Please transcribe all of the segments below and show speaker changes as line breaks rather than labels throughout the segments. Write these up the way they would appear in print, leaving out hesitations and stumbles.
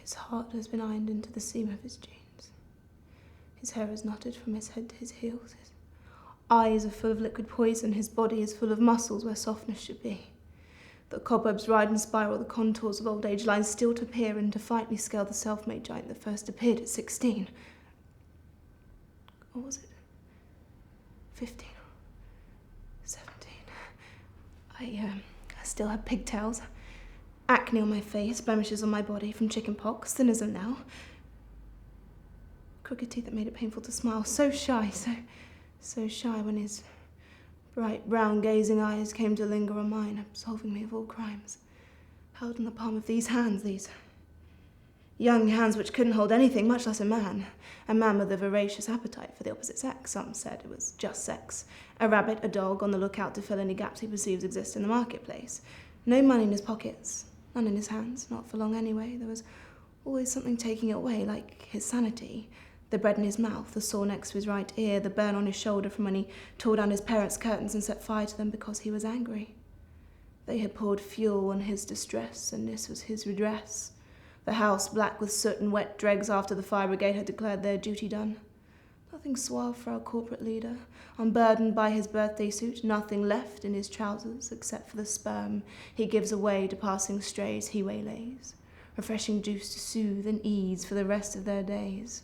His heart has been ironed into the seam of his jeans. His hair is knotted from his head to his heels. His eyes are full of liquid poison. His body is full of muscles where softness should be. The cobwebs ride and spiral the contours of old age lines still to peer and defiantly scale the self-made giant that first appeared at 16. Or was it 15? 17? I still have pigtails, acne on my face, blemishes on my body from chicken pox, cynicism now. Crooked teeth that made it painful to smile. So shy, so shy when his bright brown gazing eyes came to linger on mine, absolving me of all crimes. Held in the palm of these hands, these young hands which couldn't hold anything, much less a man with a voracious appetite for the opposite sex. Some said it was just sex. A rabbit, a dog, on the lookout to fill any gaps he perceives exist in the marketplace. No money in his pockets, none in his hands, not for long anyway. There was always something taking it away, like his sanity. The bread in his mouth, the sore next to his right ear, the burn on his shoulder from when he tore down his parents' curtains and set fire to them because he was angry. They had poured fuel on his distress, and this was his redress. The house black with soot and wet dregs after the fire brigade had declared their duty done. Nothing suave for our corporate leader, unburdened by his birthday suit, nothing left in his trousers except for the sperm he gives away to passing strays he waylays. Refreshing juice to soothe and ease for the rest of their days.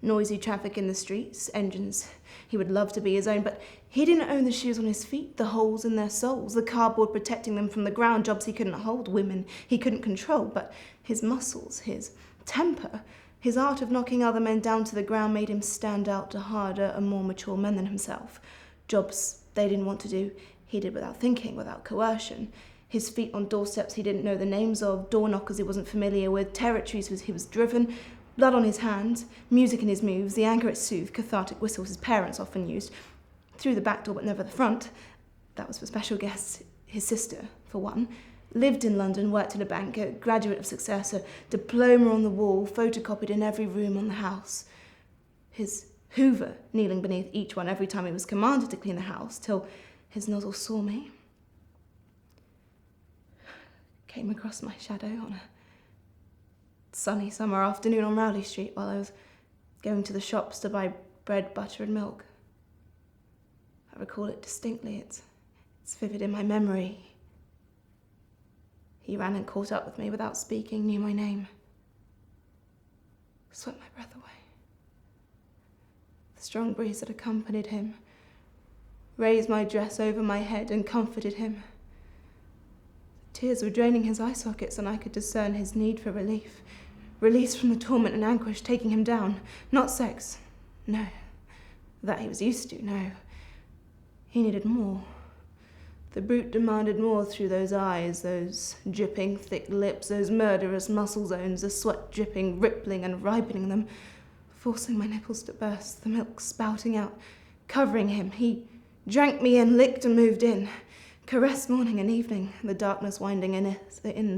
Noisy traffic in the streets, engines he would love to be his own, but he didn't own the shoes on his feet, the holes in their soles, the cardboard protecting them from the ground, jobs he couldn't hold, women he couldn't control, but his muscles, his temper, his art of knocking other men down to the ground made him stand out to harder and more mature men than himself. Jobs they didn't want to do, he did without thinking, without coercion. His feet on doorsteps he didn't know the names of, door knockers he wasn't familiar with, territories he was driven, blood on his hands, music in his moves, the anger it soothed, cathartic whistles his parents often used, through the back door but never the front. That was for special guests. His sister, for one, lived in London, worked in a bank, a graduate of success, a diploma on the wall, photocopied in every room on the house. His hoover kneeling beneath each one every time he was commanded to clean the house, till his nozzle saw me. Came across my shadow on a sunny summer afternoon on Rowley Street while I was going to the shops to buy bread, butter and milk. I recall it distinctly. It's vivid in my memory. He ran and caught up with me without speaking, knew my name. Swept my breath away. The strong breeze that accompanied him raised my dress over my head and comforted him. Tears were draining his eye sockets, and I could discern his need for relief. Release from the torment and anguish taking him down. Not sex. No. That he was used to, no. He needed more. The brute demanded more through those eyes, those dripping thick lips, those murderous muscle zones, the sweat dripping, rippling and ripening them, forcing my nipples to burst, the milk spouting out, covering him. He drank me in, licked and moved in. Caressed morning and evening, the darkness winding in,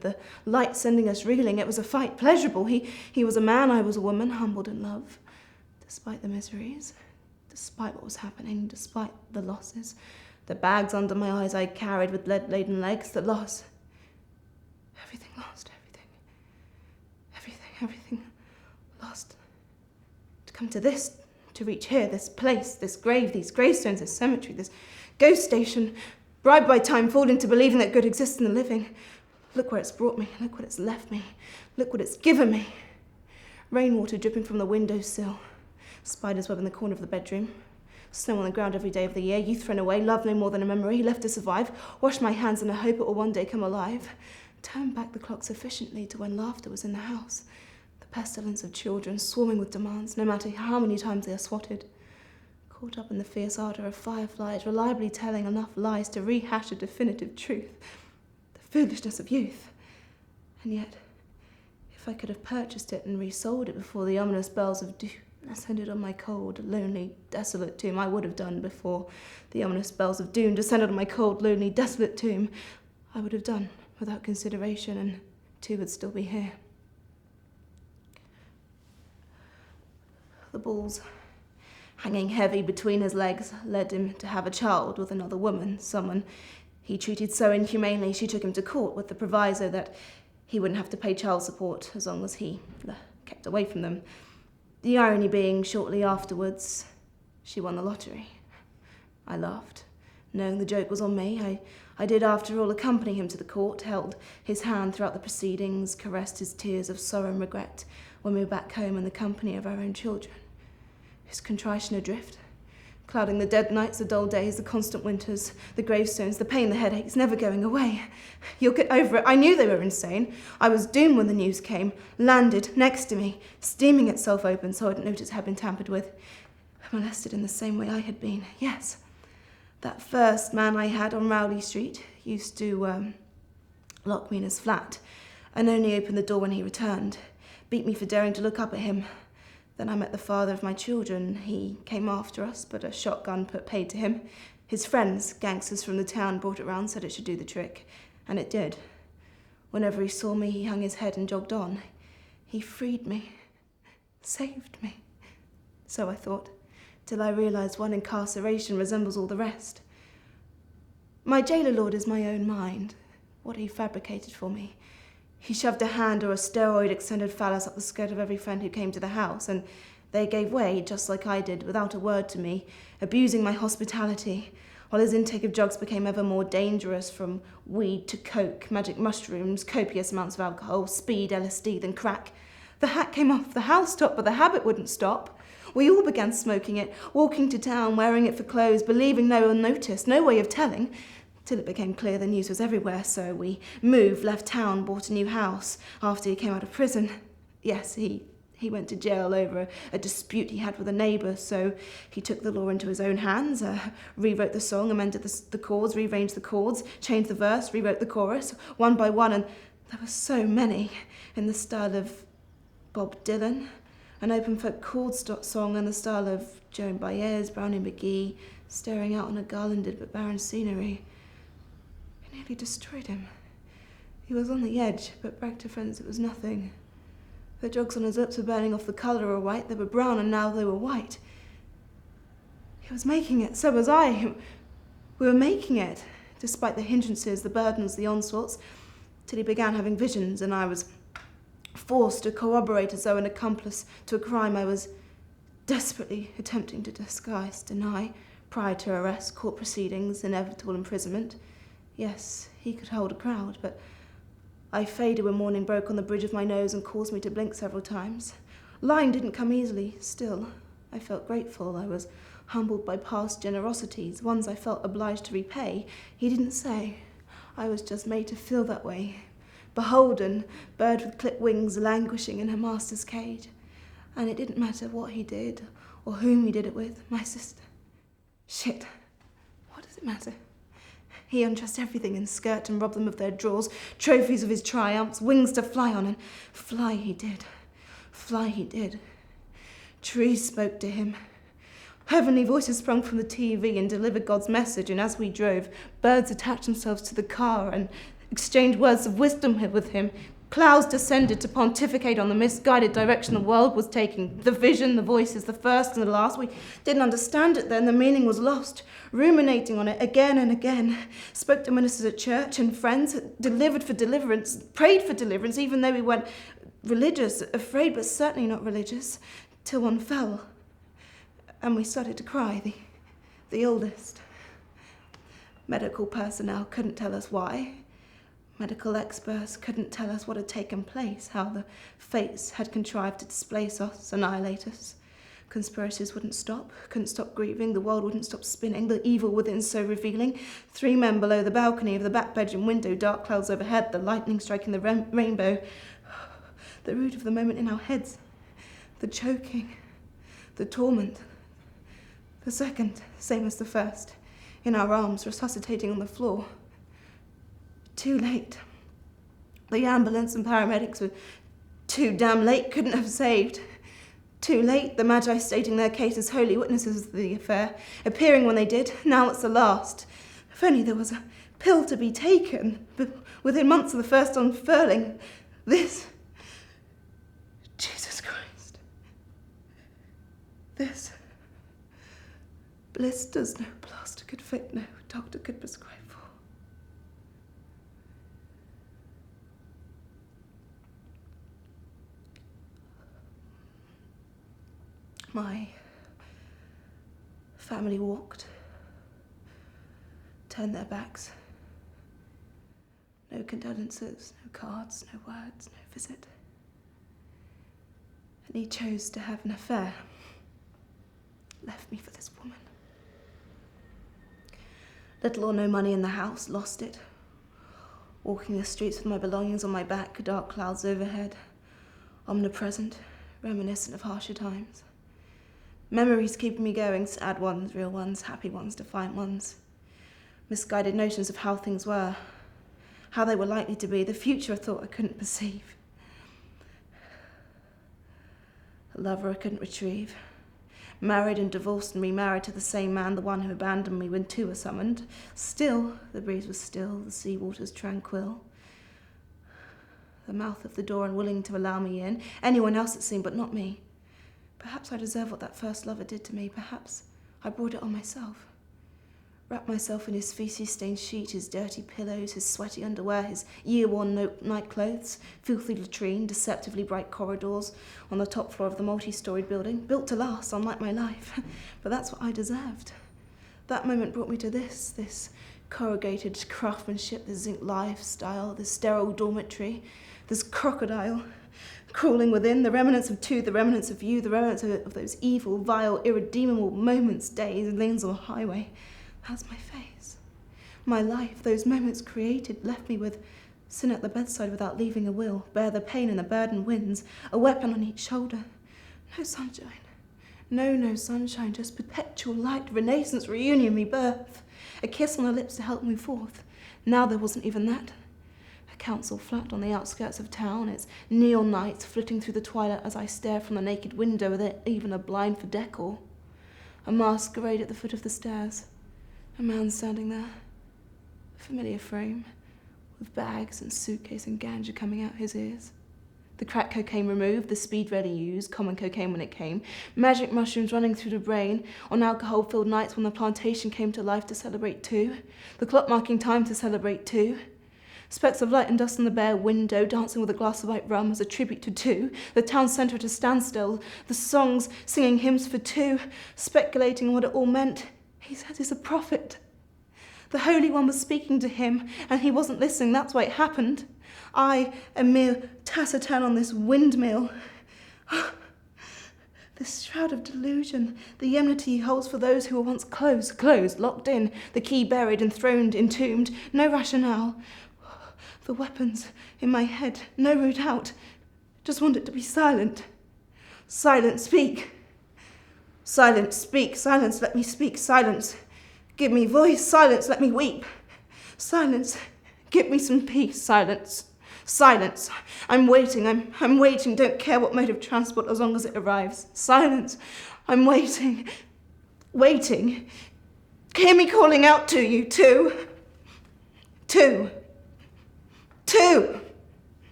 the light sending us reeling. It was a fight, pleasurable. He was a man, I was a woman, humbled in love. Despite the miseries, despite what was happening, despite the losses, the bags under my eyes I carried with lead-laden legs, the loss. Everything lost, everything lost. To come to this, to reach here, this place, this grave, these gravestones, this cemetery, this ghost station, bribed by time, fooled into believing that good exists in the living. Look where it's brought me. Look what it's left me. Look what it's given me. Rainwater dripping from the windowsill. Spider's web in the corner of the bedroom. Snow on the ground every day of the year. Youth thrown away. Love no more than a memory. Left to survive. Wash my hands in a hope it will one day come alive. Turn back the clock sufficiently to when laughter was in the house. The pestilence of children swarming with demands, no matter how many times they are swatted. Caught up in the fierce ardour of fireflies, reliably telling enough lies to rehash a definitive truth. The foolishness of youth. And yet, if I could have purchased it and resold it before the ominous bells of doom descended on my cold, lonely, desolate tomb, I would have done before the ominous bells of doom descended on my cold, lonely, desolate tomb. I would have done without consideration, and two would still be here. The balls hanging heavy between his legs, led him to have a child with another woman, someone he treated so inhumanely she took him to court with the proviso that he wouldn't have to pay child support as long as he kept away from them. The irony being, shortly afterwards, she won the lottery. I laughed, knowing the joke was on me. I did, after all, accompany him to the court, held his hand throughout the proceedings, caressed his tears of sorrow and regret when we were back home in the company of our own children. His contrition adrift, clouding the dead nights, the dull days, the constant winters, the gravestones, the pain, the headaches, never going away. You'll get over it. I knew they were insane. I was doomed when the news came, landed next to me, steaming itself open so I didn't notice it had been tampered with. Molested in the same way I had been, yes. That first man I had on Rowley Street used to lock me in his flat and only opened the door when he returned, beat me for daring to look up at him. Then I met the father of my children. He came after us, but a shotgun paid to him. His friends, gangsters from the town, brought it round, said it should do the trick, and it did. Whenever he saw me, he hung his head and jogged on. He freed me, saved me. So I thought, till I realised one incarceration resembles all the rest. My jailer lord is my own mind, what he fabricated for me. He shoved a hand or a steroid-extended phallus up the skirt of every friend who came to the house, and they gave way, just like I did, without a word to me, abusing my hospitality, while his intake of drugs became ever more dangerous, from weed to coke, magic mushrooms, copious amounts of alcohol, speed, LSD, then crack. The hat came off the housetop, but the habit wouldn't stop. We all began smoking it, walking to town, wearing it for clothes, believing no one noticed, no way of telling, till it became clear the news was everywhere, so we moved, left town, bought a new house after he came out of prison. Yes, he went to jail over a dispute he had with a neighbour, so he took the law into his own hands, rewrote the song, amended the chords, rearranged the chords, changed the verse, rewrote the chorus, one by one, and there were so many, in the style of Bob Dylan, an open folk chord song in the style of Joan Baez, Brownie McGee, staring out on a garlanded but barren scenery. It nearly destroyed him. He was on the edge, but bragged to friends it was nothing. The drugs on his lips were burning off the colour of white. They were brown, and now they were white. He was making it, so was I. We were making it, despite the hindrances, the burdens, the onslaughts, till he began having visions, and I was forced to corroborate as though an accomplice to a crime I was desperately attempting to disguise, deny, prior to arrest, court proceedings, inevitable imprisonment. Yes, he could hold a crowd, but I faded when morning broke on the bridge of my nose and caused me to blink several times. Lying didn't come easily. Still, I felt grateful. I was humbled by past generosities, ones I felt obliged to repay. He didn't say. I was just made to feel that way. Beholden, bird with clipped wings languishing in her master's cage. And it didn't matter what he did or whom he did it with. My sister. Shit. What does it matter? He undressed everything in skirt and robbed them of their drawers, trophies of his triumphs, wings to fly on, and fly he did. Fly he did. Trees spoke to him. Heavenly voices sprung from the TV and delivered God's message, and as we drove, birds attached themselves to the car and exchanged words of wisdom with him. Clouds descended to pontificate on the misguided direction the world was taking. The vision, the voices, the first and the last. We didn't understand it then. The meaning was lost. Ruminating on it again and again. Spoke to ministers at church and friends. Delivered for deliverance. Prayed for deliverance, even though we weren't religious. Afraid, but certainly not religious. Till one fell. And we started to cry. The oldest. Medical personnel couldn't tell us why. Medical experts couldn't tell us what had taken place, how the fates had contrived to displace us, annihilate us. Conspiracies wouldn't stop, couldn't stop grieving, the world wouldn't stop spinning, the evil within so revealing. 3 men below the balcony of the back bedroom window, dark clouds overhead, the lightning striking the rainbow. The root of the moment in our heads, the choking, the torment. The second, same as the first, in our arms, resuscitating on the floor. Too late. The ambulance and paramedics were too damn late, couldn't have saved. Too late, the Magi stating their case as holy witnesses of the affair, appearing when they did. Now it's the last. If only there was a pill to be taken, but within months of the first unfurling. This. Jesus Christ. This. Blisters no plaster could fit, no doctor could prescribe for. My family walked, turned their backs. No condolences, no cards, no words, no visit. And he chose to have an affair. Left me for this woman. Little or no money in the house, lost it. Walking the streets with my belongings on my back, dark clouds overhead. Omnipresent, reminiscent of harsher times. Memories keeping me going, sad ones, real ones, happy ones, defiant ones. Misguided notions of how things were, how they were likely to be, the future I thought I couldn't perceive. A lover I couldn't retrieve. Married and divorced and remarried to the same man, the one who abandoned me when two were summoned. Still, the breeze was still, the sea waters tranquil. The mouth of the door unwilling to allow me in. Anyone else it seemed, but not me. Perhaps I deserve what that first lover did to me. Perhaps I brought it on myself. Wrapped myself in his feces-stained sheet, his dirty pillows, his sweaty underwear, his year-worn night clothes, filthy latrine, deceptively bright corridors on the top floor of the multi-storied building, built to last, unlike my life. But that's what I deserved. That moment brought me to this corrugated craftsmanship, this zinc lifestyle, this sterile dormitory, this crocodile crawling within, the remnants of two, the remnants of you, the remnants of those evil, vile, irredeemable moments, days, and lanes on the highway. That's my face. My life, those moments created, left me with sin at the bedside without leaving a will, bear the pain and the burden winds, a weapon on each shoulder. No sunshine. No sunshine, just perpetual light, renaissance, reunion, rebirth. A kiss on the lips to help move forth. Now there wasn't even that. A council flat on the outskirts of town, its neon lights flitting through the twilight as I stare from the naked window with even a blind for decor. A masquerade at the foot of the stairs. A man standing there, a familiar frame, with bags and suitcase and ganja coming out his ears. The crack cocaine removed, the speed rarely used, common cocaine when it came, magic mushrooms running through the brain, on alcohol-filled nights when the plantation came to life to celebrate too, the clock marking time to celebrate too. Specks of light and dust on the bare window, dancing with a glass of white rum as a tribute to two, the town centre at a standstill, the songs singing hymns for two, speculating on what it all meant. He says he's a prophet. The Holy One was speaking to him, and he wasn't listening. That's why it happened. I, a mere taciturn on this windmill. This shroud of delusion, the enmity he holds for those who were once closed, locked in, the key buried, enthroned, entombed, no rationale. The weapons in my head, no route out. Just want it to be silent. Silence, speak. Silence, speak. Silence, let me speak. Silence, give me voice. Silence, let me weep. Silence, give me some peace. Silence, silence. I'm waiting, I'm waiting. Don't care what mode of transport as long as it arrives. Silence, I'm waiting, waiting. Hear me calling out to you, two.